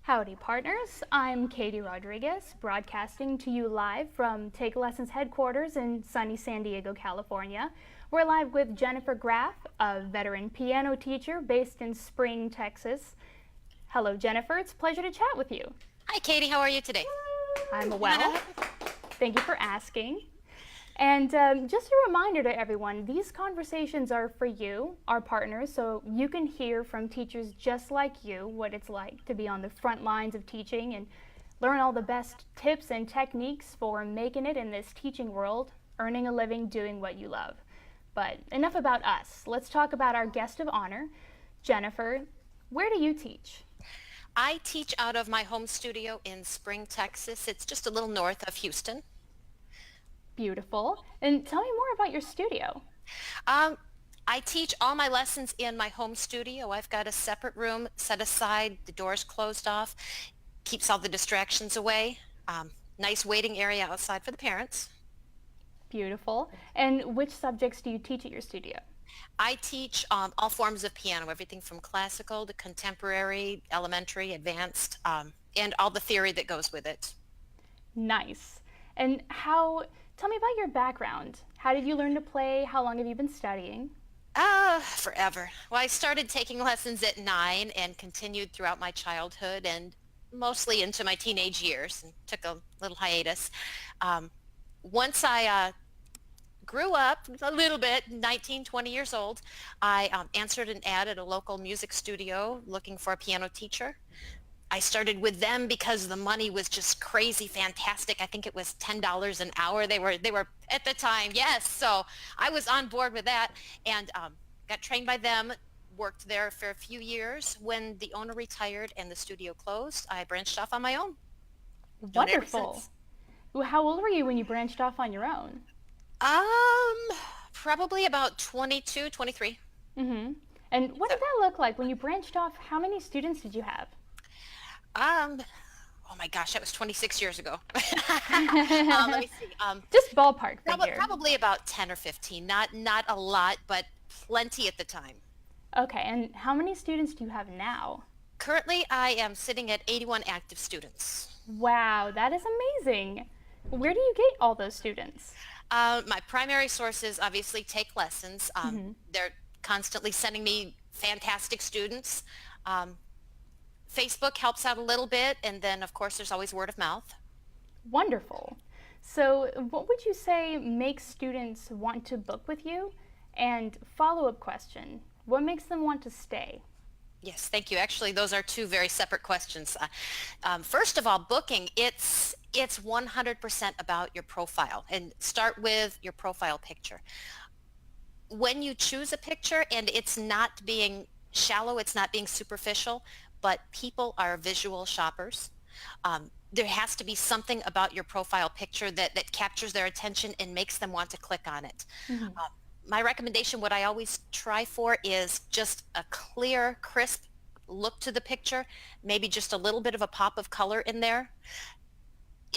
Howdy, partners. I'm Katie Rodriguez, broadcasting to you live from TakeLessons headquarters in sunny San Diego, California. We're live with Jennifer Graff, a veteran piano teacher based in Spring, Texas. Hello, Jennifer. It's a pleasure to chat with you. Hi, Katie. How are you today? I'm well. Thank you for asking. And just a reminder to everyone, these conversations are for you, our partners, so you can hear from teachers just like you what it's like to be on the front lines of teaching and learn all the best tips and techniques for making it in this teaching world, earning a living doing what you love. But enough about us. Let's talk about our guest of honor, Jennifer. Where do you teach? I teach out of my home studio in Spring, Texas. It's just a little north of Houston. Beautiful. And tell me more about your studio. I teach all my lessons in my home studio. I've got a separate room set aside, the door's closed off, keeps all the distractions away. Nice waiting area outside for the parents. Beautiful. And which subjects do you teach at your studio? I teach all forms of piano, everything from classical to contemporary, elementary, advanced, and all the theory that goes with it. Nice. And tell me about your background. How did you learn to play? How long have you been studying? Forever. Well, I started taking lessons at 9 and continued throughout my childhood and mostly into my teenage years and took a little hiatus. Once I grew up a little bit, 19, 20 years old, I answered an ad at a local music studio looking for a piano teacher. I started with them because the money was just crazy fantastic. I think it was $10 an hour. They were at the time, yes. So I was on board with that and got trained by them, worked there for a few years. When the owner retired and the studio closed, I branched off on my own. Wonderful. How old were you when you branched off on your own? Probably about 22, 23. Mm-hmm. And what did that look like when you branched off? How many students did you have? Oh my gosh, that was 26 years ago. Let me see. Just ballpark figure. Probably about 10 or 15. Not a lot, but plenty at the time. Okay, and how many students do you have now? Currently, I am sitting at 81 active students. Wow, that is amazing. Where do you get all those students? My primary sources obviously TakeLessons. They're constantly sending me fantastic students. Facebook helps out a little bit, and then of course there's always word of mouth. Wonderful. So what would you say makes students want to book with you? And follow-up question, what makes them want to stay? Yes, thank you. Actually, those are two very separate questions. First of all, booking, it's 100% about your profile, and start with your profile picture. When you choose a picture, and it's not being shallow, it's not being superficial, but people are visual shoppers. There has to be something about your profile picture that captures their attention and makes them want to click on it. Mm-hmm. My recommendation, what I always try for, is just a clear, crisp look to the picture, maybe just a little bit of a pop of color in there.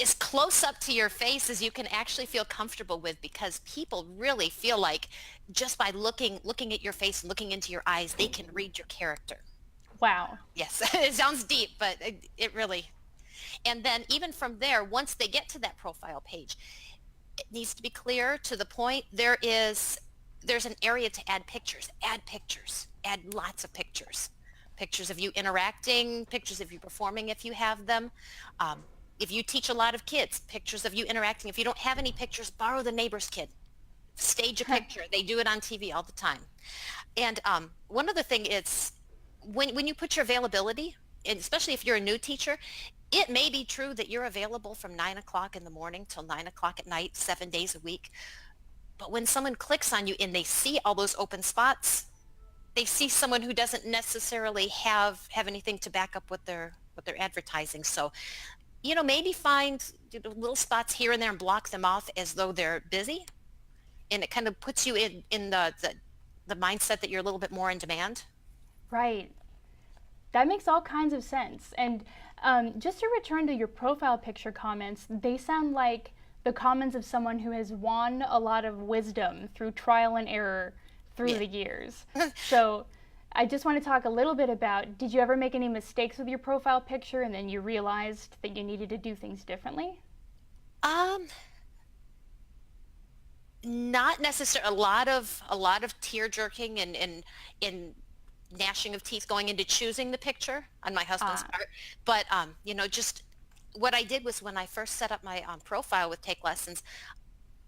As close up to your face as you can actually feel comfortable with, because people really feel like just by looking at your face, looking into your eyes, they can read your character. Wow. Yes, it sounds deep, but it really. And then even from there, once they get to that profile page, it needs to be clear, to the point. There's an area to add pictures, add lots of pictures. Pictures of you interacting, pictures of you performing if you have them. If you teach a lot of kids, pictures of you interacting. If you don't have any pictures, borrow the neighbor's kid. Stage a picture. They do it on TV all the time. And one other thing is, when you put your availability, and especially if you're a new teacher, it may be true that you're available from 9 o'clock in the morning till 9 o'clock at night, 7 days a week. But when someone clicks on you and they see all those open spots, they see someone who doesn't necessarily have anything to back up what they're advertising. So, maybe find little spots here and there and block them off as though they're busy. And it kind of puts you in the mindset that you're a little bit more in demand. Right. That makes all kinds of sense. And just to return to your profile picture comments, they sound like the comments of someone who has won a lot of wisdom through trial and error through the years. So I just want to talk a little bit about, did you ever make any mistakes with your profile picture and then you realized that you needed to do things differently? Um, Not necessarily. A lot of tear jerking and gnashing of teeth going into choosing the picture on my husband's Ah, part. But just what I did was when I first set up my profile with Take Lessons,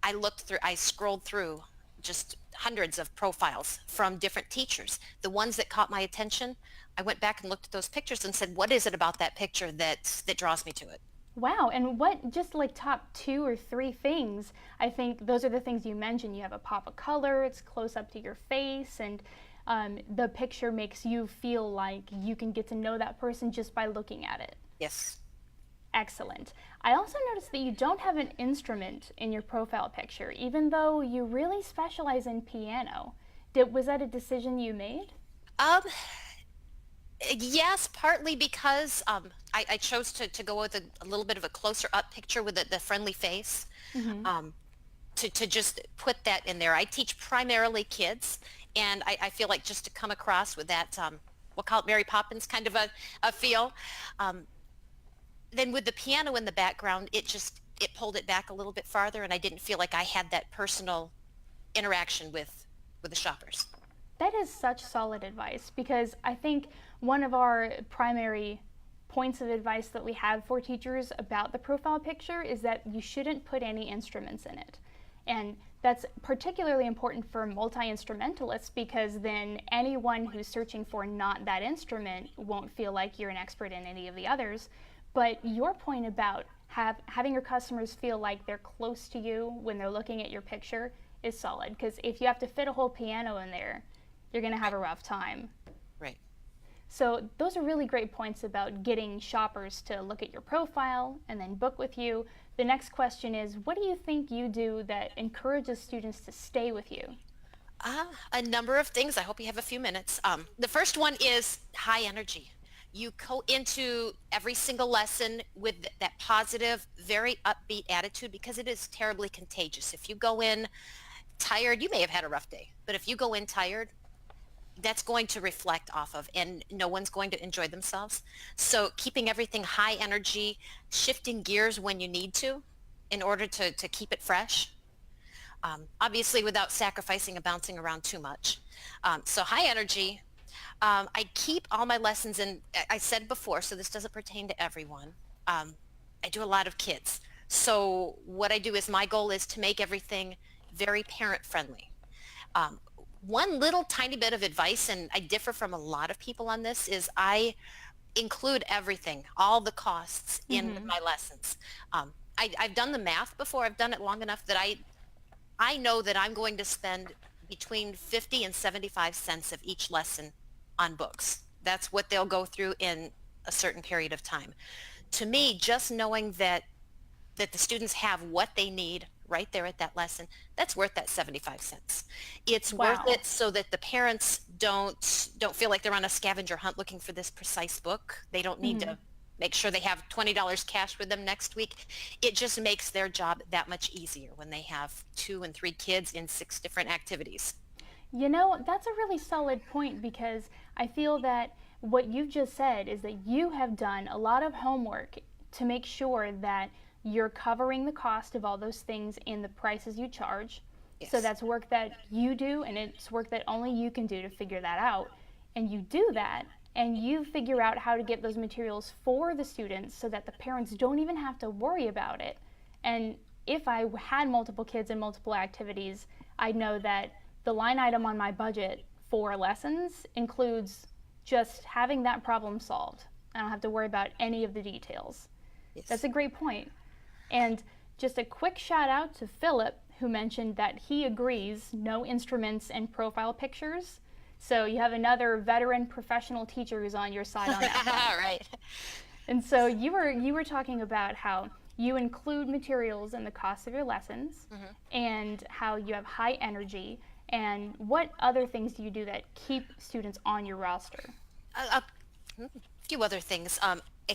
I scrolled through just hundreds of profiles from different teachers. The ones that caught my attention, I went back and looked at those pictures and said, what is it about that picture that draws me to it? wow. And what, just like top two or three things, I think those are the things you mentioned. You have a pop of color, it's close up to your face, and the picture makes you feel like you can get to know that person just by looking at it. Yes. Excellent. I also noticed that you don't have an instrument in your profile picture, even though you really specialize in piano. Was that a decision you made? Um, yes, partly because I chose to go with a little bit of a closer up picture with the friendly face. Mm-hmm. Um, to just put that in there. I teach primarily kids, and I feel like just to come across with that, we'll call it Mary Poppins kind of a feel. Um, then with the piano in the background, it pulled it back a little bit farther, and I didn't feel like I had that personal interaction with the shoppers. That is such solid advice because I think one of our primary points of advice that we have for teachers about the profile picture is that you shouldn't put any instruments in it. And that's particularly important for multi-instrumentalists because then anyone who's searching for not that instrument won't feel like you're an expert in any of the others. But your point about having your customers feel like they're close to you when they're looking at your picture is solid because if you have to fit a whole piano in there, you're going to have Right. a rough time. Right. So those are really great points about getting shoppers to look at your profile and then book with you. The next question is, what do you think you do that encourages students to stay with you? A number of things. I hope you have a few minutes. The first one is high energy. You go into every single lesson with that positive, very upbeat attitude because it is terribly contagious. If you go in tired, you may have had a rough day, but if you go in tired, that's going to reflect off of, and no one's going to enjoy themselves. So keeping everything high energy, shifting gears when you need to in order to keep it fresh, obviously without sacrificing and bouncing around too much. So high energy. I keep all my lessons in, I said before, so this doesn't pertain to everyone. I do a lot of kids. So what I do is my goal is to make everything very parent friendly. Um, One little tiny bit of advice, and I differ from a lot of people on this, is I include everything, all the costs in Mm-hmm. my lessons. I've done the math before. I've done it long enough that I know that I'm going to spend between 50 and 75 cents of each lesson on books. That's what they'll go through in a certain period of time. To me, just knowing that the students have what they need right there at that lesson, that's worth that 75 cents. It's worth Wow. it so that the parents don't feel like they're on a scavenger hunt looking for this precise book. They don't need Mm-hmm. to make sure they have $20 cash with them next week. It just makes their job that much easier when they have 2 and 3 kids in 6 different activities. You know, that's a really solid point because I feel that what you've just said is that you have done a lot of homework to make sure that you're covering the cost of all those things in the prices you charge. So Yes. that's work that you do, and it's work that only you can do to figure that out. And you do that, and you figure out how to get those materials for the students so that the parents don't even have to worry about it. And if I had multiple kids and multiple activities, I know that the line item on my budget for lessons includes just having that problem solved. I don't have to worry about any of the details. That's Yes. a great point. And just a quick shout out to Philip, who mentioned that he agrees no instruments and profile pictures. So you have another veteran professional teacher who's on your side on that one. Right. And so you were talking about how you include materials in the cost of your lessons Mhm. and how you have high energy and what other things do you do that keep students on your roster? A few other things.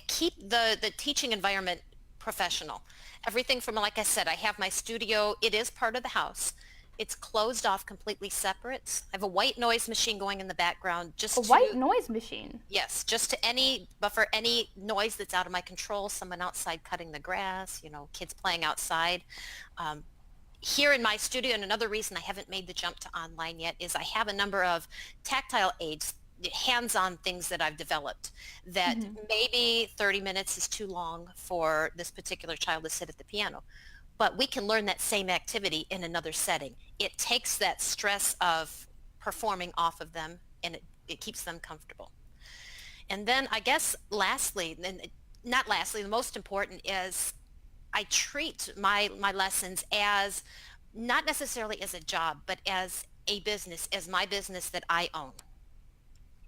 Keep the teaching environment professional. Everything from, like I said, I have my studio. It is part of the house. It's closed off completely separate. I have a white noise machine going in the background A white noise machine. yes, just to buffer any noise that's out of my control, someone outside cutting the grass, kids playing outside. Um, Here in my studio, and another reason I haven't made the jump to online yet is I have a number of tactile aids, hands-on things that I've developed that maybe 30 minutes is too long for this particular child to sit at the piano. But we can learn that same activity in another setting. It takes that stress of performing off of them, and it keeps them comfortable. And then I guess lastly, and not lastly, the most important is I treat my lessons as not necessarily as a job, but as a business, as my business that I own.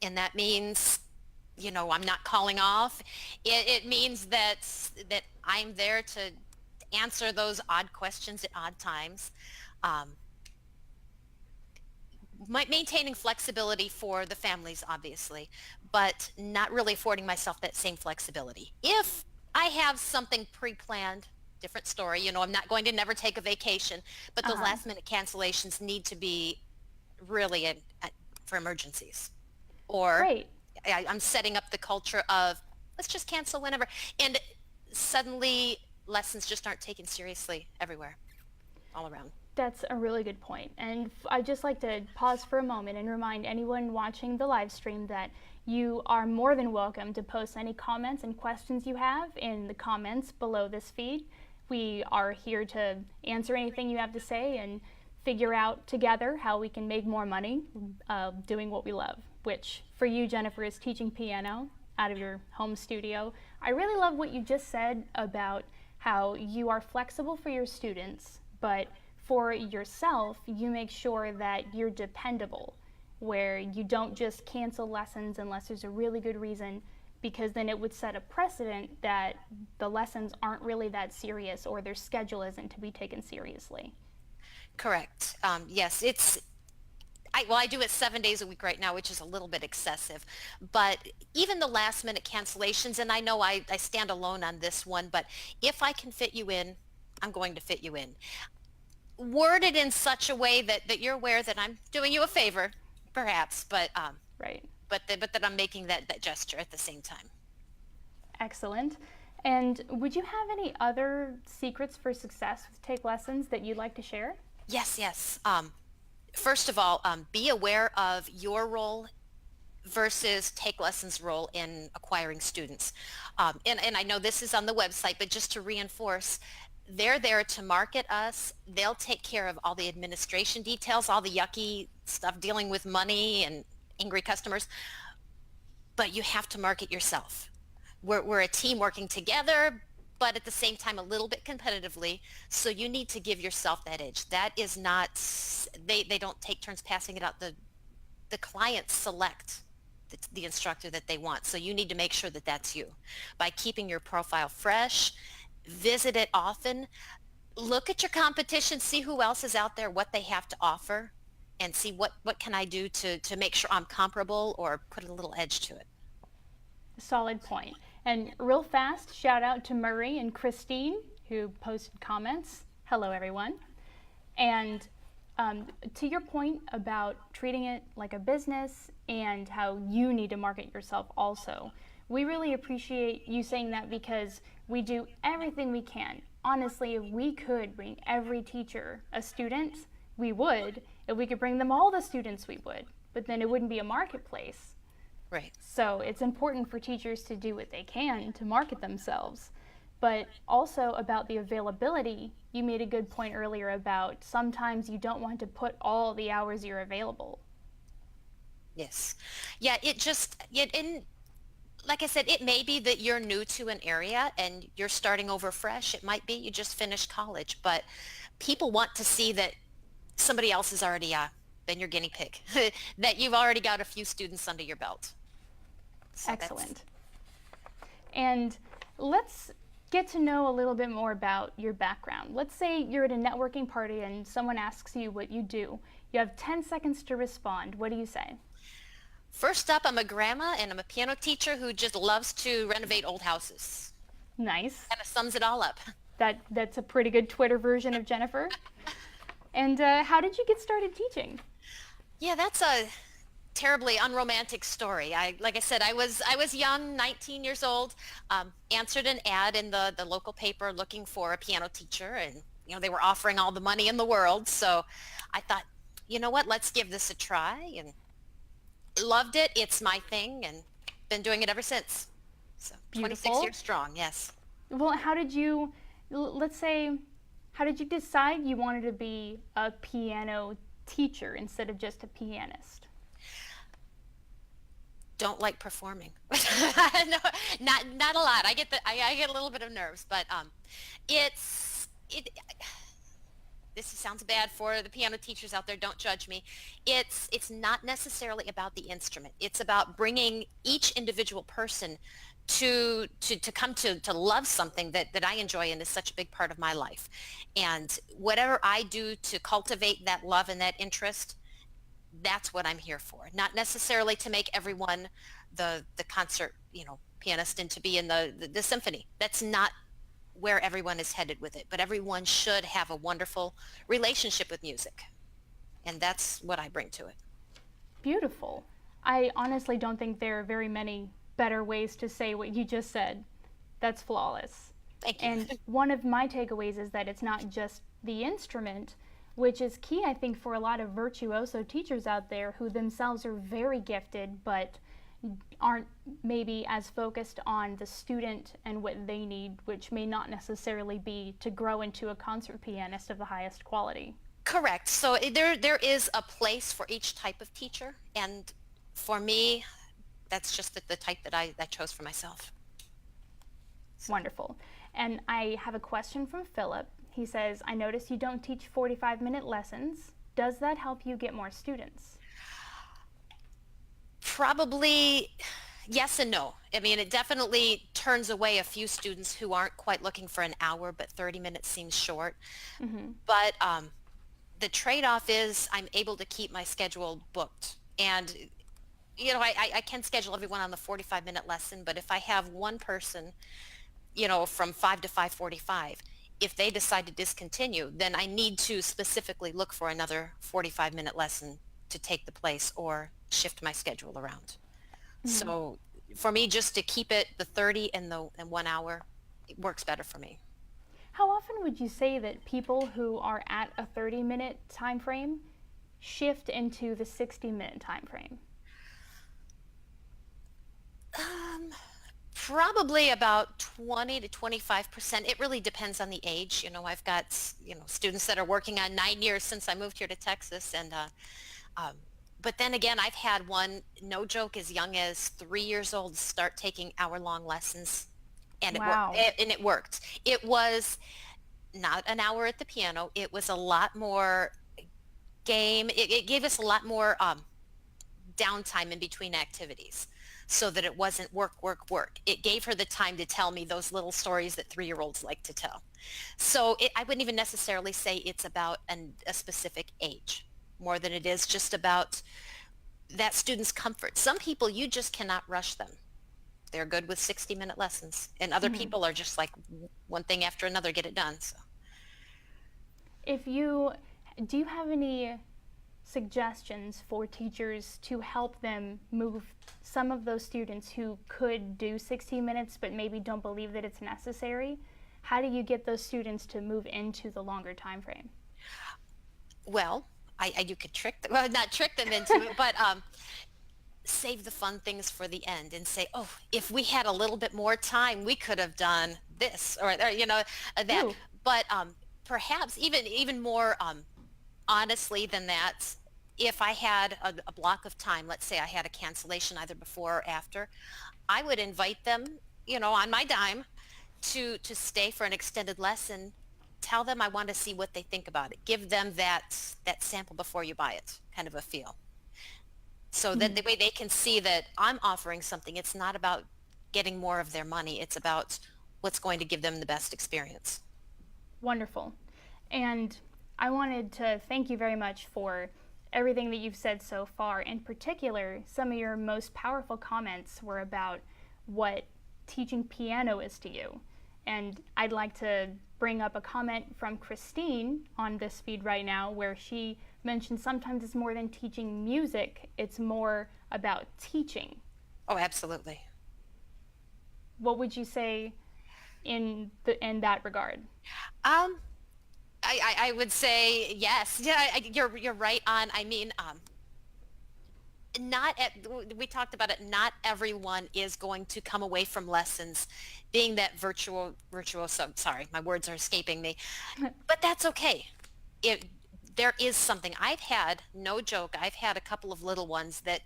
And that means, I'm not calling off. It means that I'm there to answer those odd questions at odd times. Um, Maintaining flexibility for the families, obviously, but not really affording myself that same flexibility. If I have something pre-planned, different story, I'm not going to never take a vacation, but those last minute cancellations need to be really for emergencies. Or Right. I'm setting up the culture of let's just cancel whenever. And suddenly lessons just aren't taken seriously everywhere, all around. That's a really good point. And I'd just like to pause for a moment and remind anyone watching the live stream that you are more than welcome to post any comments and questions you have in the comments below this feed. We are here to answer anything you have to say and figure out together how we can make more money doing what we love, which for you, Jennifer, is teaching piano out of your home studio. I really love what you just said about how you are flexible for your students, but for yourself, you make sure that you're dependable, where you don't just cancel lessons unless there's a really good reason, because then it would set a precedent that the lessons aren't really that serious or their schedule isn't to be taken seriously. Correct. Yes, I do it 7 days a week right now, which is a little bit excessive. But even the last minute cancellations, and I know I stand alone on this one, but if I can fit you in, I'm going to fit you in. Worded in such a way that you're aware that I'm doing you a favor, perhaps, but Right. but that I'm making that gesture at the same time. Excellent. And would you have any other secrets for success with Take Lessons that you'd like to share? Yes. First of all, be aware of your role versus Take Lessons' role in acquiring students. And I know this is on the website, but just to reinforce, they're there to market us. They'll take care of all the administration details, all the yucky stuff dealing with money and angry customers. But you have to market yourself. We're a team working together, but at the same time a little bit competitively. So you need to give yourself that edge. That is not, they don't take turns passing it out. The clients select the instructor that they want. So you need to make sure that that's you. By keeping your profile fresh, visit it often, look at your competition, see who else is out there, what they have to offer, and see what can I do to make sure I'm comparable or put a little edge to it. Solid point. And real fast, shout out to Murray and Christine who posted comments. Hello, everyone. And to your point about treating it like a business and how you need to market yourself also, we really appreciate you saying that because we do everything we can. Honestly, if we could bring every teacher a student, we would. If we could bring them all the students, we would. But then it wouldn't be a marketplace. Right. So it's important for teachers to do what they can to market themselves. But also about the availability, you made a good point earlier about sometimes you don't want to put all the hours you're available. Yes. Yeah, and like I said, it may be that you're new to an area and you're starting over fresh. It might be you just finished college, but people want to see that somebody else has already been your guinea pig, that you've already got a few students under your belt. So excellent. And let's get to know a little bit more about your background. Let's say you're at a networking party and someone asks you what you do. You have 10 seconds to respond. What do you say? First up, I'm a grandma and I'm a piano teacher who just loves to renovate old houses. Nice. Kind of sums it all up. That's a pretty good Twitter version of Jennifer. And how did you get started teaching? Yeah, that's a terribly unromantic story. Like I said, I was young, 19 years old, answered an ad in the local paper looking for a piano teacher, and they were offering all the money in the world. So I thought, you know what, let's give this a try, and loved it. It's my thing, and been doing it ever since. So 26 Beautiful. years strong, yes. Well, how did you, let's say, how did you decide you wanted to be a piano teacher instead of just a pianist? Don't like performing. No, not a lot. I get a little bit of nerves, but it's it. This sounds bad for the piano teachers out there. Don't judge me. It's not necessarily about the instrument. It's about bringing each individual person to come to love something that I enjoy and is such a big part of my life. And whatever I do to cultivate that love and that interest, that's what I'm here for. Not necessarily to make everyone the concert, pianist and to be in the symphony. That's not where everyone is headed with it, but everyone should have a wonderful relationship with music. And that's what I bring to it. Beautiful. I honestly don't think there are very many better ways to say what you just said. That's flawless. Thank you. And one of my takeaways is that it's not just the instrument, which is key, I think, for a lot of virtuoso teachers out there who themselves are very gifted but aren't maybe as focused on the student and what they need, which may not necessarily be to grow into a concert pianist of the highest quality. Correct. So there is a place for each type of teacher, and for me, that's just the type that I chose for myself. Wonderful. And I have a question from Philip. He says, I notice you don't teach 45-minute lessons. Does that help you get more students? Probably yes and no. I mean, it definitely turns away a few students who aren't quite looking for an hour, but 30 minutes seems short. But the trade-off is I'm able to keep my schedule booked. And, I can schedule everyone on the 45-minute lesson, but if I have one person, from 5 to 5:45, if they decide to discontinue, then I need to specifically look for another 45-minute lesson to take the place or shift my schedule around. So for me, just to keep it the 30 and 1 hour, it works better for me. How often would you say that people who are at a 30-minute time frame shift into the 60-minute time frame? Probably about 20 to 25%. It really depends on the age. I've got, students that are working on 9 years since I moved here to Texas. And, but then again, I've had one, no joke, as young as 3 years old start taking hour-long lessons. And Wow. it worked. It was not an hour at the piano. It was a lot more game. It gave us a lot more downtime in between activities, so that it wasn't work, work, work. It gave her the time to tell me those little stories that 3-year-olds like to tell. So I wouldn't even necessarily say it's about a specific age, more than it is just about that student's comfort. Some people, you just cannot rush them. They're good with 60-minute lessons, and other people are just like one thing after another, get it done. So Do you have any suggestions for teachers to help them move some of those students who could do 60 minutes but maybe don't believe that it's necessary? How do you get those students to move into the longer time frame? well, you could trick them, well, not trick them into it, but save the fun things for the end and say, oh, if we had a little bit more time, we could have done this or that. Ooh. But perhaps even more honestly than that, if I had a block of time, let's say I had a cancellation either before or after, I would invite them, on my dime to stay for an extended lesson. Tell them I want to see what they think about it. Give them that sample before you buy it, kind of a feel. So that the way they can see that I'm offering something. It's not about getting more of their money. It's about what's going to give them the best experience. Wonderful. And I wanted to thank you very much for everything that you've said so far. In particular, some of your most powerful comments were about what teaching piano is to you. And I'd like to bring up a comment from Christine on this feed right now where she mentioned sometimes it's more than teaching music, it's more about teaching. Oh, absolutely. What would you say in that regard? Um, I would say yes. Yeah, you're right on. I mean, not at, we talked about it, not everyone is going to come away from lessons being that virtuoso. Sorry, my words are escaping me, but that's okay. It, there is something. I've had, no joke, I've had a couple of little ones that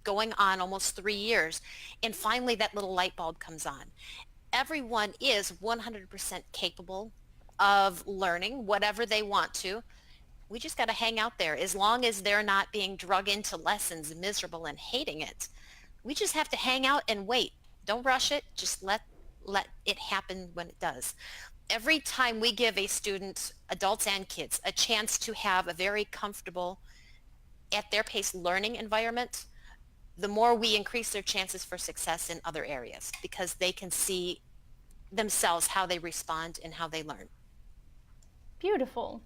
going on almost 3 years, and finally that little light bulb comes on. Everyone is 100% capable of learning whatever they want to. We just got to hang out there as long as they're not being drug into lessons miserable and hating it. We just have to hang out and wait. Don't rush it. Just let it happen when it does. Every time we give a student, adults and kids, a chance to have a very comfortable, at their pace learning environment, the more we increase their chances for success in other areas because they can see themselves how they respond and how they learn. Beautiful.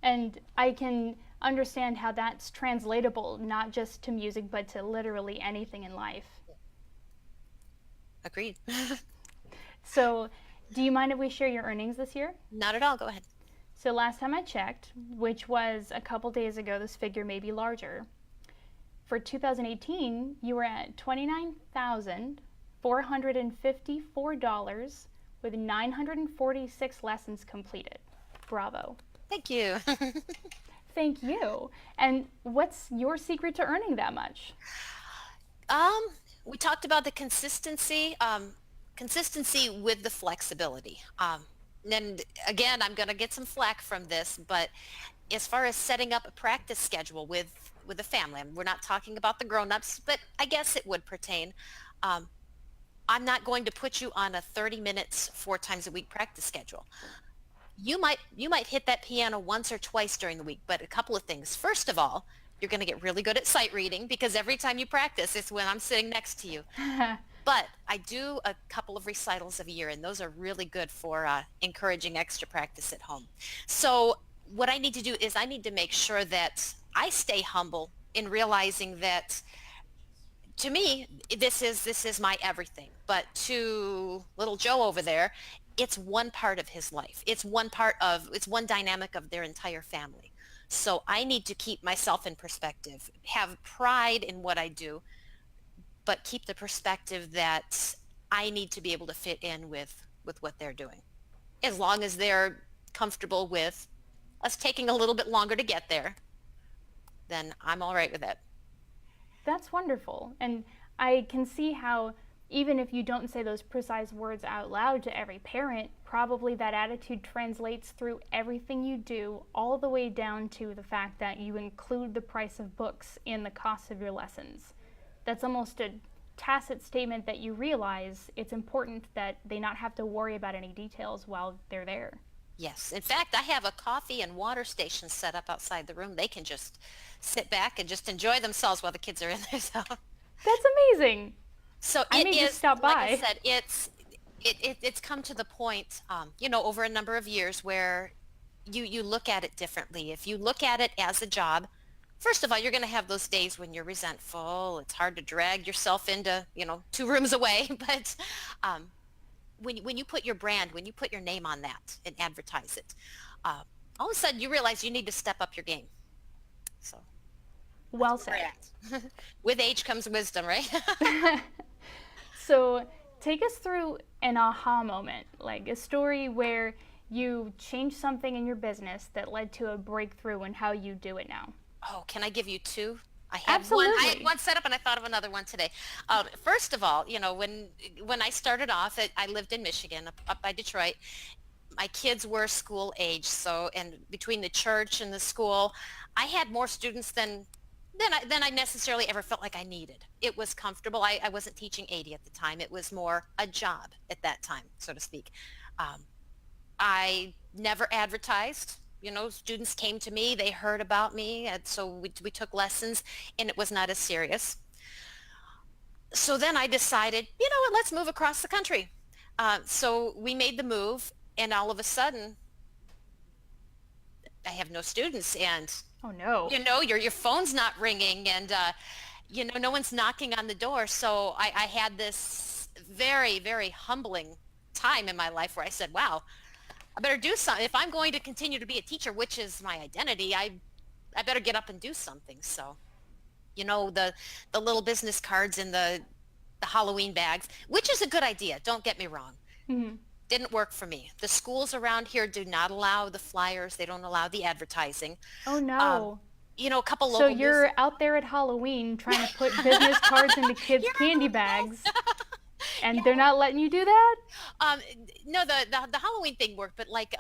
And I can understand how that's translatable not just to music but to literally anything in life. Agreed. So, do you mind if we share your earnings this year? Not at all. Go ahead. So last time I checked, which was a couple days ago, this figure may be larger. For 2018, you were at $29,454 with 946 lessons completed. Bravo. Thank you. Thank you. And what's your secret to earning that much? We talked about the consistency, consistency with the flexibility. And again, I'm going to get some flack from this, but as far as setting up a practice schedule with a family, we're not talking about the grown-ups, but I guess it would pertain. I'm not going to put you on a 30 minutes, 4 times a week practice schedule. You might hit that piano once or twice during the week, but a couple of things. First of all, you're going to get really good at sight reading because every time you practice, it's when I'm sitting next to you. But I do a couple of recitals a year, and those are really good for encouraging extra practice at home. So what I need to do is I need to make sure that I stay humble in realizing that to me, this is my everything. But to little Joe over there, it's one part of his life. It's one dynamic of their entire family. So I need to keep myself in perspective, have pride in what I do, but keep the perspective that I need to be able to fit in with what they're doing. As long as they're comfortable with us taking a little bit longer to get there, then I'm all right with it. That's wonderful. And I can see how even if you don't say those precise words out loud to every parent, probably that attitude translates through everything you do, all the way down to the fact that you include the price of books in the cost of your lessons. That's almost a tacit statement that you realize it's important that they not have to worry about any details while they're there. Yes. In fact, I have a coffee and water station set up outside the room. They can just sit back and just enjoy themselves while the kids are in there. So that's amazing. So I may just stop by. Like I said, it's come to the point, over a number of years where you look at it differently. If you look at it as a job, first of all, you're going to have those days when you're resentful. It's hard to drag yourself into, 2 rooms away. But when you put your brand, when you put your name on that and advertise it, all of a sudden you realize you need to step up your game. So well said. With age comes wisdom, right? So take us through an aha moment, like a story where you changed something in your business that led to a breakthrough in how you do it now. Oh, can I give you 2? Absolutely. I had one set up and I thought of another one today. First of all, when I started off, I lived in Michigan, up by Detroit. My kids were school age, and between the church and the school, I had more students than I necessarily ever felt like I needed. It was comfortable. I wasn't teaching 80 at the time. It was more a job at that time, so to speak. I never advertised. Students came to me, they heard about me, and so we took lessons, and it was not as serious. So then I decided, you know what, let's move across the country. So we made the move, and all of a sudden, I have no students, and Oh no. your phone's not ringing, and no one's knocking on the door. So I had this very, very humbling time in my life where I said, wow, I better do something. If I'm going to continue to be a teacher, which is my identity, I better get up and do something. So, the little business cards in the Halloween bags, which is a good idea. Don't get me wrong. Mhm. Didn't work for me. The schools around here do not allow the flyers. They don't allow the advertising. Oh Um, no. a couple So local news. you're out there at Halloween trying to put business cards into kids' You're candy right, bags, yes. and they're Yeah. not letting you do that? Um, no, the Halloween thing worked, but like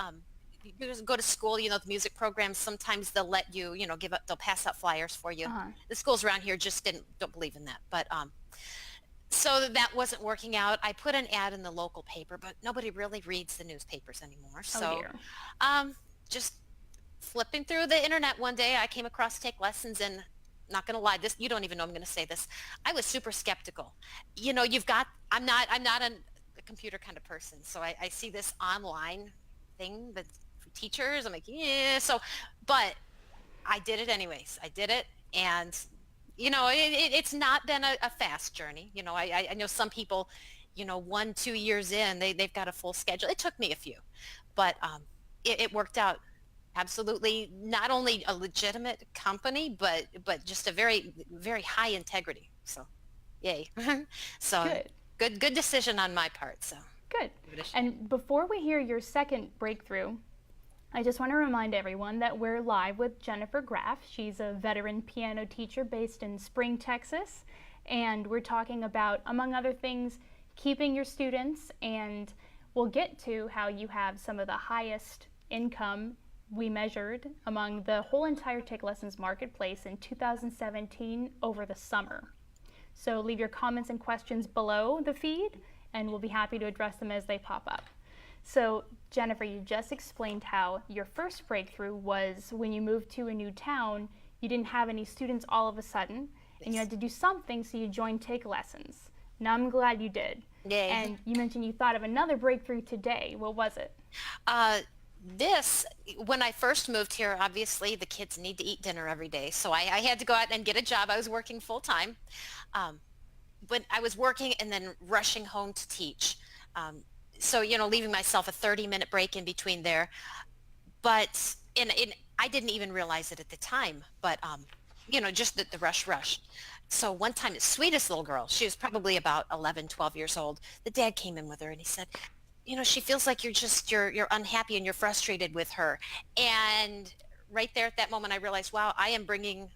you just go to school, the music programs, sometimes they'll let you, they'll pass out flyers for you. Uh-huh. The schools around here just don't believe in that. But so that wasn't working out. I put an ad in the local paper, but nobody really reads the newspapers anymore. Oh So dear. just flipping through the internet one day, I came across Take Lessons, and not going to lie, this, you don't even know I'm going to say this. I was super skeptical. I'm not a computer kind of person. So I see this online thing that's for teachers. I'm like, yeah. So, but I did it anyways. I did it. And, it's not been a fast journey. I know some people, 1, 2 years in, they've got a full schedule. It took me a few, but it worked out absolutely. Not only a legitimate company, but just a very, very high integrity. So yay. So Good. good decision on my part. So Good. give it a shot. And before we hear your second breakthrough, I just want to remind everyone that we're live with Jennifer Graff. She's a veteran piano teacher based in Spring, Texas, and we're talking about, among other things, keeping your students, and we'll get to how you have some of the highest income we measured among the whole entire Take Lessons marketplace in 2017 over the summer. So leave your comments and questions below the feed, and we'll be happy to address them as they pop up. So, Jennifer, you just explained how your first breakthrough was when you moved to a new town, you didn't have any students all of a sudden, and you had to do something, so you joined Take Lessons. Now, I'm glad you did. Yay. And you mentioned you thought of another breakthrough today. What was it? When I first moved here, obviously the kids need to eat dinner every day. So I had to go out and get a job. I was working full time. But I was working and then rushing home to teach. So, leaving myself a 30-minute break in between there. But I didn't even realize it at the time, but, just the rush. So one time, the sweetest little girl, she was probably about 11, 12 years old. The dad came in with her and he said, she feels like you're unhappy and you're frustrated with her. And right there at that moment, I realized, wow, I'm bringing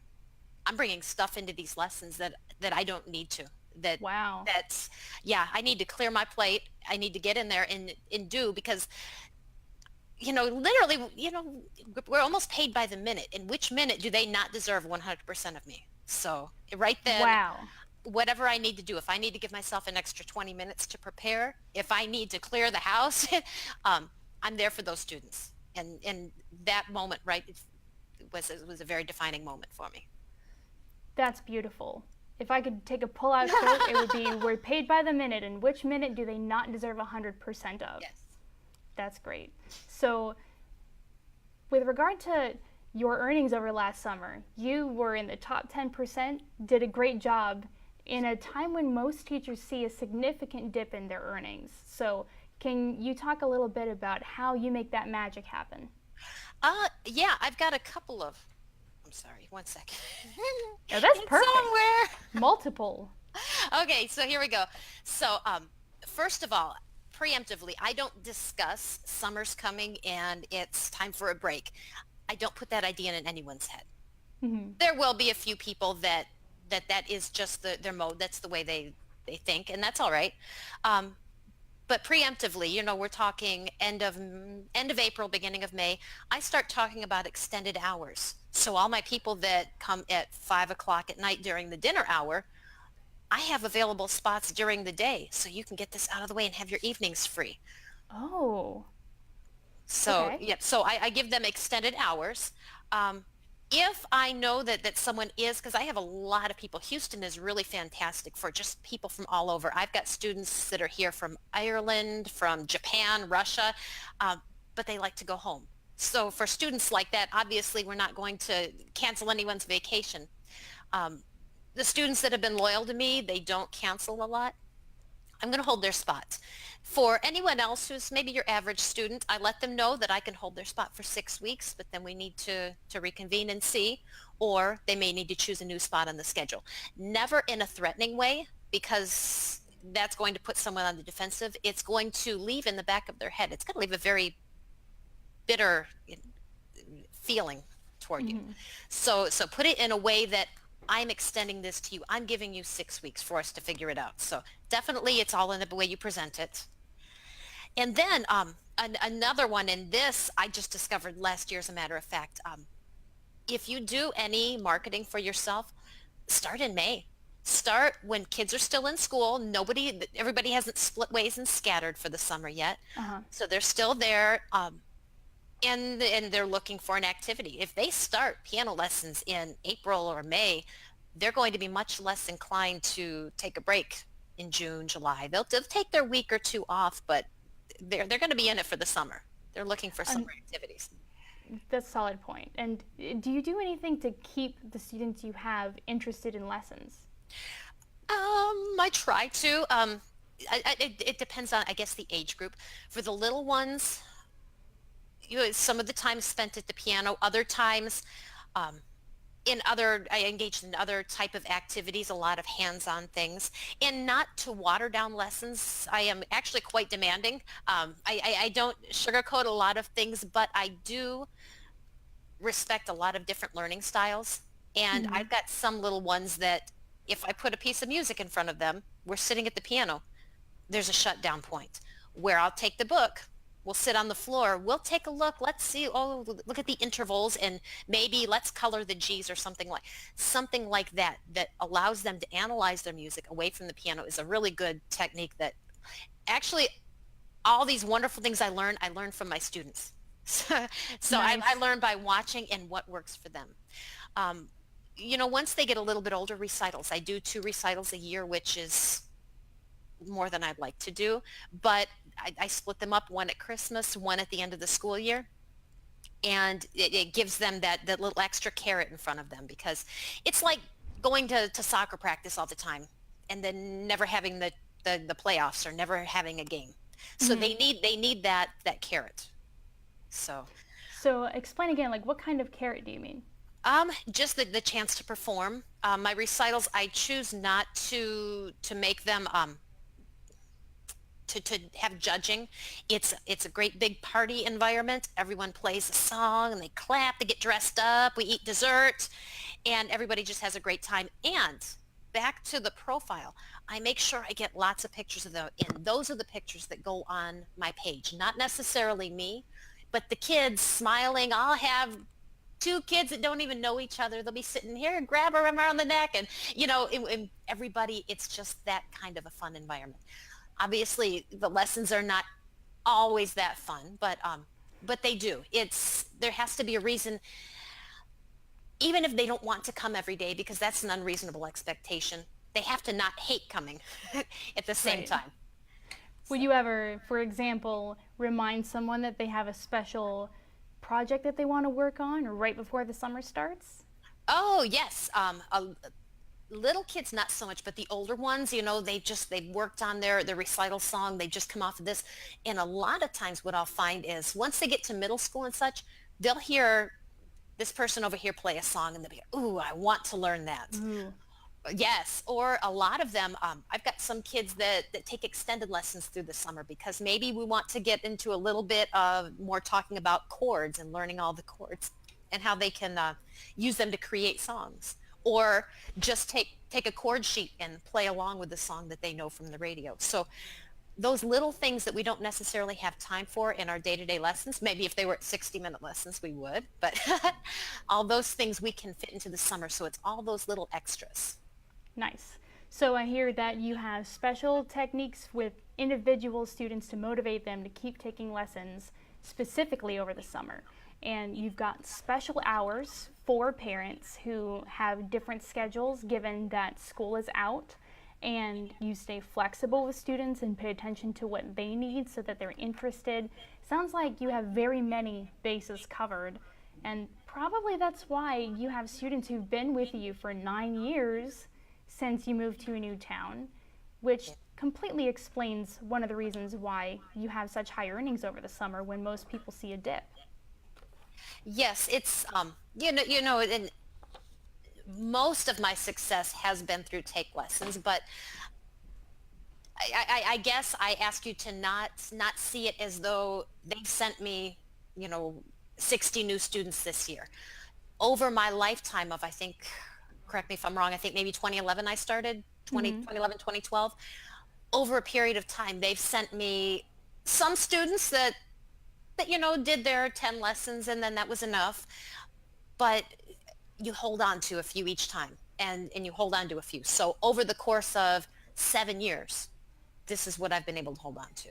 stuff into these lessons that I don't need to. Wow. I need to clear my plate. I need to get in there and do, because, literally, we're almost paid by the minute. In which minute do they not deserve 100% of me? So right then, Wow. whatever I need to do, if I need to give myself an extra 20 minutes to prepare, if I need to clear the house, I'm there for those students. And that moment, right, it was a very defining moment for me. That's beautiful. If I could take a pull-out quote, it would be, we're paid by the minute, and which minute do they not deserve 100% of? Yes. That's great. So with regard to your earnings over last summer, you were in the top 10%, did a great job in a time when most teachers see a significant dip in their earnings. So can you talk a little bit about how you make that magic happen? Yeah, I've got a couple of, I'm sorry, one second. Oh, that's It's perfect. somewhere. Multiple. Okay, so here we go. So first of all, preemptively, I don't discuss summer's coming and it's time for a break. I don't put that idea in anyone's head. Mm-hmm. There will be a few people that is just their mode. That's the way they think, and that's all right. But preemptively, we're talking end of April, beginning of May. I start talking about extended hours. So all my people that come at 5 o'clock at night during the dinner hour, I have available spots during the day, so you can get this out of the way and have your evenings free. Oh. So, Okay. yep. So I give them extended hours. if I know that someone is, because I have a lot of people, Houston is really fantastic for just people from all over. I've got students that are here from Ireland, from Japan, Russia, um, but they like to go home. So for students like that, obviously we're not going to cancel anyone's vacation. Um, the students that have been loyal to me, they don't cancel a lot. I'm going to hold their spot. For anyone else who's maybe your average student, I let them know that I can hold their spot for 6 weeks, but then we need to reconvene and see, or they may need to choose a new spot on the schedule. Never in a threatening way, because that's going to put someone on the defensive. It's going to leave in the back of their head. It's going to leave a very bitter feeling toward you. So put it in a way that I'm extending this to you. I'm giving you 6 weeks for us to figure it out. So definitely it's all in the way you present it. And then another one, and this I just discovered last year as a matter of fact, if you do any marketing for yourself, start in May. Start when kids are still in school. Everybody hasn't split ways and scattered for the summer yet. So they're still there. And they're looking for an activity. If they start piano lessons in April or May, they're going to be much less inclined to take a break in June, July. They'll take their week or two off, but they're going to be in it for the summer. They're looking for summer activities. That's a solid point. And do you do anything to keep the students you have interested in lessons? I try to. It depends on, I guess, the age group. For the little ones, some of the time spent at the piano, other times I engaged in other type of activities, a lot of hands-on things, and not to water down lessons. I am actually quite demanding. I don't sugarcoat a lot of things, but I do respect a lot of different learning styles. And I've got some little ones that if I put a piece of music in front of them, we're sitting at the piano, there's a shutdown point where I'll take the book. We'll sit on the floor. We'll take a look. Let's see. Oh, look at the intervals, and maybe let's color the G's or something like that. That allows them to analyze their music away from the piano is a really good technique. That actually, all these wonderful things I learn from my students. So Nice. I learn by watching and what works for them. Once they get a little bit older, recitals. I do 2 recitals a year, which is more than I'd like to do, but I split them up, one at Christmas, one at the end of the school year, and it gives them that little extra carrot in front of them, because it's like going to soccer practice all the time and then never having the playoffs or never having a game. So they need that carrot. So explain again, like what kind of carrot do you mean? just the chance to perform. My recitals, I choose not to make them to have judging. It's a great big party environment. Everyone plays a song and they clap, they get dressed up, we eat dessert, and everybody just has a great time. And back to the profile, I make sure I get lots of pictures of them, and those are the pictures that go on my page. Not necessarily me, but the kids smiling. I'll have 2 kids that don't even know each other. They'll be sitting here and grab her around the neck, and and everybody, it's just that kind of a fun environment. Obviously, the lessons are not always that fun, but they do. There has to be a reason, even if they don't want to come every day, because that's an unreasonable expectation. They have to not hate coming at the same Right. time. Would you ever, for example, remind someone that they have a special project that they want to work on right before the summer starts? Oh, yes. Little kids, not so much, but the older ones, they've worked on their recital song. They just come off of this. And a lot of times what I'll find is once they get to middle school and such, they'll hear this person over here play a song and they'll be, ooh, I want to learn that. Ooh. Yes, or a lot of them, I've got some kids that take extended lessons through the summer because maybe we want to get into a little bit of more talking about chords and learning all the chords and how they can use them to create songs. Or just take a chord sheet and play along with the song that they know from the radio. So those little things that we don't necessarily have time for in our day-to-day lessons, maybe if they were at 60-minute lessons, we would, but all those things we can fit into the summer. So it's all those little extras. Nice. So I hear that you have special techniques with individual students to motivate them to keep taking lessons specifically over the summer. and you've got special hours for parents who have different schedules given that school is out, and you stay flexible with students and pay attention to what they need so that they're interested. Sounds like you have very many bases covered, and probably that's why you have students who've been with you for 9 years since you moved to a new town, which completely explains one of the reasons why you have such high earnings over the summer when most people see a dip. Yes, it's and most of my success has been through TakeLessons, but I guess I ask you to not see it as though they've sent me, 60 new students this year. Over my lifetime of, I think, correct me if I'm wrong, I think maybe 2011 I started, 2011, 2012. Over a period of time, they've sent me some students that did their 10 lessons and then that was enough. But you hold on to a few each time, and you hold on to a few. So over the course of 7 years, this is what I've been able to hold on to.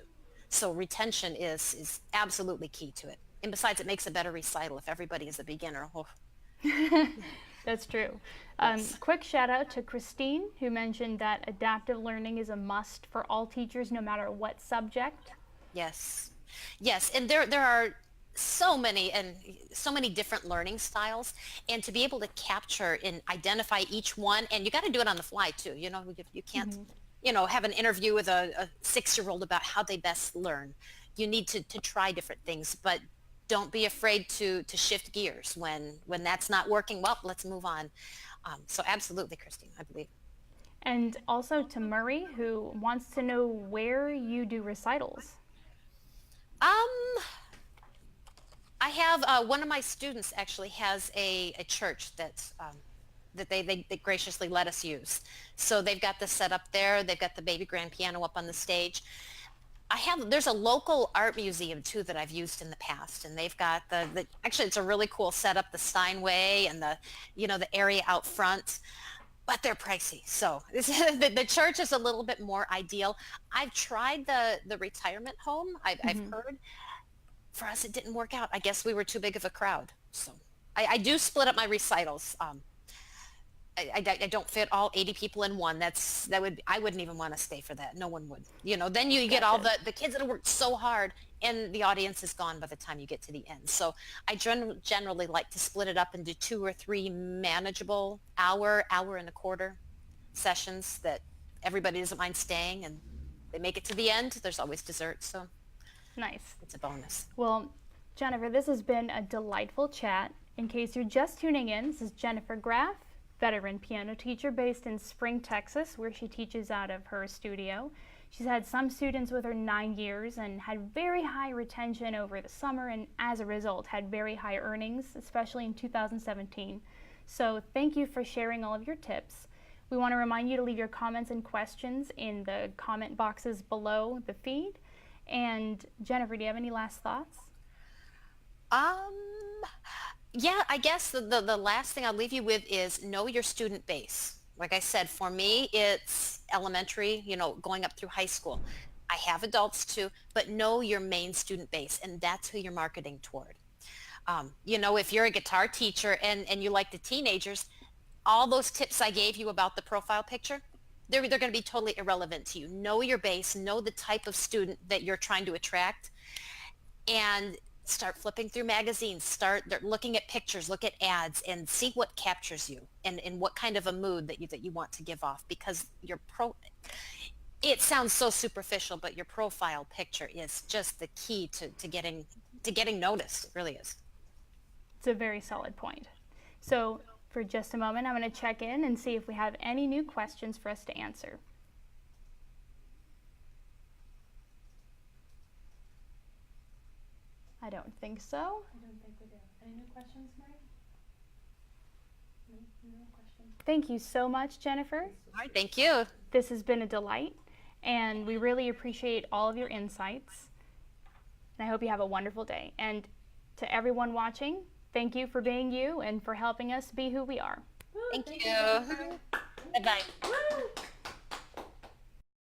So retention is absolutely key to it. And besides, it makes a better recital if everybody is a beginner. Oh. That's true. Yes. Quick shout out to Christine, who mentioned that adaptive learning is a must for all teachers no matter what subject. Yes. Yes, and there are so many different learning styles, and to be able to capture and identify each one, and you got to do it on the fly too. You can't have an interview with a 6-year-old about how they best learn. You need to try different things, but don't be afraid to shift gears when that's not working. Well, let's move on. So absolutely, Christine, I believe. And also to Murray, who wants to know where you do recitals. I have one of my students actually has a church that they graciously let us use. So they've got this set up there. They've got the baby grand piano up on the stage. There's a local art museum too that I've used in the past, and they've got actually it's a really cool setup, the Steinway and the area out front, but they're pricey. So the church is a little bit more ideal. I've tried the retirement home. I've heard. For us, it didn't work out. I guess we were too big of a crowd. So I do split up my recitals. I don't fit all 80 people in one. I wouldn't even want to stay for that. No one would. Then you get all the kids that have worked so hard, and the audience is gone by the time you get to the end. So I generally like to split it up into 2 or 3 manageable hour and a quarter sessions that everybody doesn't mind staying, and they make it to the end. There's always dessert, so. Nice. It's a bonus. Well, Jennifer, this has been a delightful chat. In case you're just tuning in, this is Jennifer Graff, veteran piano teacher based in Spring, Texas, where she teaches out of her studio. She's had some students with her 9 years and had very high retention over the summer, and as a result had very high earnings, especially in 2017. So thank you for sharing all of your tips. We want to remind you to leave your comments and questions in the comment boxes below the feed. And Jennifer, do you have any last thoughts? Yeah, I guess the last thing I'll leave you with is know your student base. Like I said, for me, it's elementary, going up through high school. I have adults too, but know your main student base, and that's who you're marketing toward. If you're a guitar teacher and you like the teenagers, all those tips I gave you about the profile picture, they're going to be totally irrelevant to you. Know your base, know the type of student that you're trying to attract, and start flipping through magazines, start looking at pictures, look at ads, and see what captures you and what kind of a mood that you want to give off, because it sounds so superficial, but your profile picture is just the key to getting noticed. It really is. It's a very solid point. So for just a moment, I'm going to check in and see if we have any new questions for us to answer. I don't think so. I don't think we do. Any new questions, Mary? No questions. Thank you so much, Jennifer. All right, thank you. This has been a delight, and we really appreciate all of your insights. And I hope you have a wonderful day. And to everyone watching, thank you for being you and for helping us be who we are. Thank you. Bye-bye.